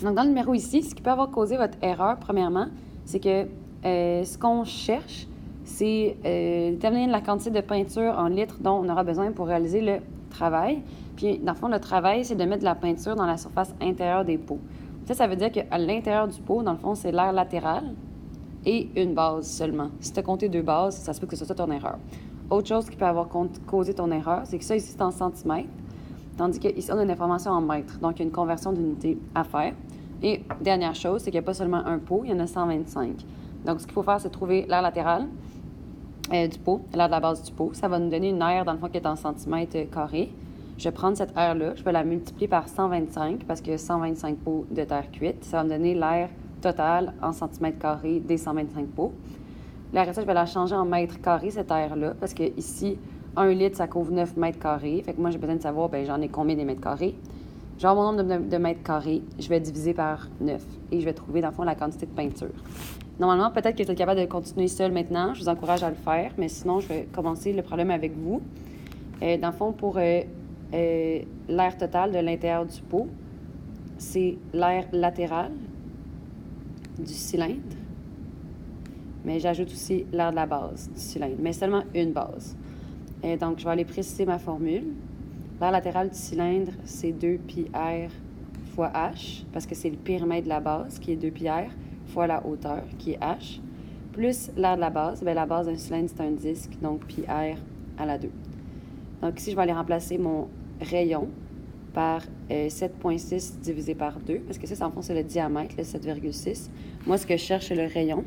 Donc, dans le numéro ici, ce qui peut avoir causé votre erreur, premièrement, c'est que ce qu'on cherche, c'est déterminer la quantité de peinture en litres dont on aura besoin pour réaliser le travail. Puis, dans le fond, le travail, c'est de mettre de la peinture dans la surface intérieure des pots. Ça veut dire qu'à l'intérieur du pot, dans le fond, c'est l'air latéral et une base seulement. Si tu as compté 2 bases, ça se peut que ce soit ton erreur. Autre chose qui peut avoir causé ton erreur, c'est que ça, ici, c'est en centimètres, tandis qu'ici, on a une information en mètres. Donc, il y a une conversion d'unité à faire. Et dernière chose, c'est qu'il n'y a pas seulement un pot, il y en a 125. Donc, ce qu'il faut faire, c'est trouver l'air latéral du pot, l'air de la base du pot. Ça va nous donner une aire, dans le fond, qui est en centimètres carrés. Je vais prendre cette aire-là, je vais la multiplier par 125 parce qu'il y a 125 pots de terre cuite. Ça va me donner l'aire totale en centimètres carrés des 125 pots. Là, après ça, je vais la changer en mètres carrés, cette aire-là, parce que ici, 1 litre, ça couvre 9 mètres carrés. Fait que moi, j'ai besoin de savoir, j'en ai combien des mètres carrés. Genre, mon nombre de mètres carrés, je vais diviser par 9 et je vais trouver, dans le fond, la quantité de peinture. Normalement, peut-être que vous êtes capable de continuer seul maintenant. Je vous encourage à le faire, mais sinon, je vais commencer le problème avec vous. Dans le fond, pour l'air total de l'intérieur du pot, c'est l'air latéral du cylindre. Mais j'ajoute aussi l'air de la base du cylindre, mais seulement une base. Donc, je vais aller préciser ma formule. L'air latéral du cylindre, c'est 2πr fois h, parce que c'est le périmètre de la base, qui est 2πr, fois la hauteur, qui est h, plus l'air de la base. La base d'un cylindre, c'est un disque, donc πr à la 2. Donc, ici, je vais aller remplacer mon rayon par 7,6 divisé par 2, parce que ça, en fond, c'est le diamètre, le 7,6. Moi, ce que je cherche, c'est le rayon.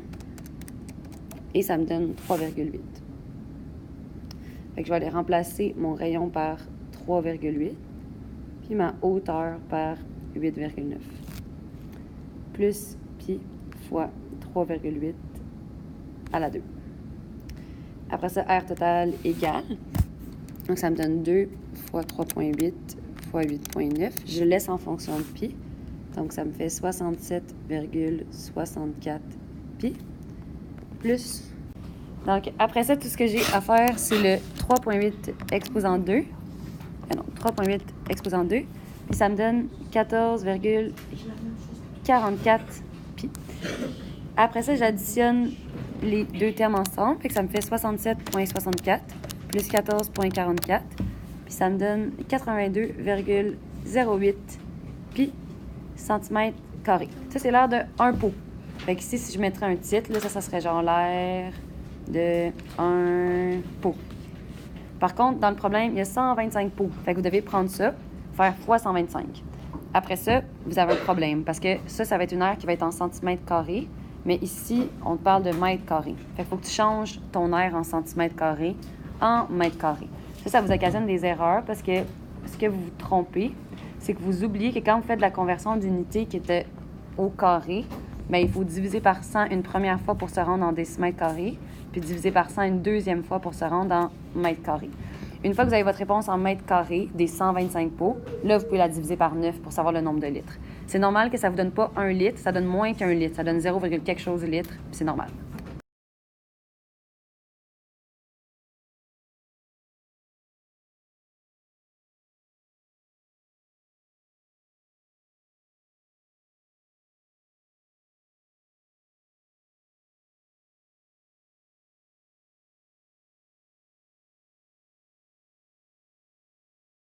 Et ça me donne 3,8. Fait que je vais aller remplacer mon rayon par 3,8, puis ma hauteur par 8,9. Plus pi fois 3,8 à la 2. Après ça, R total égale. Donc, ça me donne 2 fois 3,8 fois 8,9. Je laisse en fonction de pi. Donc, ça me fait 67,64 pi. Plus. Donc, après ça, tout ce que j'ai à faire, c'est le 3,8 exposant 2. Non, 3,8 exposant 2. Puis ça me donne 14,44 pi. Après ça, j'additionne les deux termes ensemble. Fait que ça me fait 67,64 plus 14,44. Puis ça me donne 82,08 pi centimètres carrés. Ça, c'est l'air de un pot. Fait que ici, si je mettrais un titre, là, ça serait genre l'air de un pot. Par contre, dans le problème, il y a 125 pots. Fait que vous devez prendre ça, faire fois 125. Après ça, vous avez un problème parce que ça va être une aire qui va être en centimètres carrés. Mais ici, on te parle de mètres carrés. Fait qu'il faut que tu changes ton aire en centimètres carrés en mètres carrés. Ça vous occasionne des erreurs parce que ce que vous vous trompez, c'est que vous oubliez que quand vous faites la conversion d'unité qui était au carré, il faut diviser par 100 une première fois pour se rendre en décimètres carrés, puis diviser par 100 une deuxième fois pour se rendre en mètres carrés. Une fois que vous avez votre réponse en mètres carrés des 125 pots, là, vous pouvez la diviser par 9 pour savoir le nombre de litres. C'est normal que ça ne vous donne pas 1 litre, ça donne moins qu'1 litre. Ça donne 0, quelque chose litre, puis c'est normal.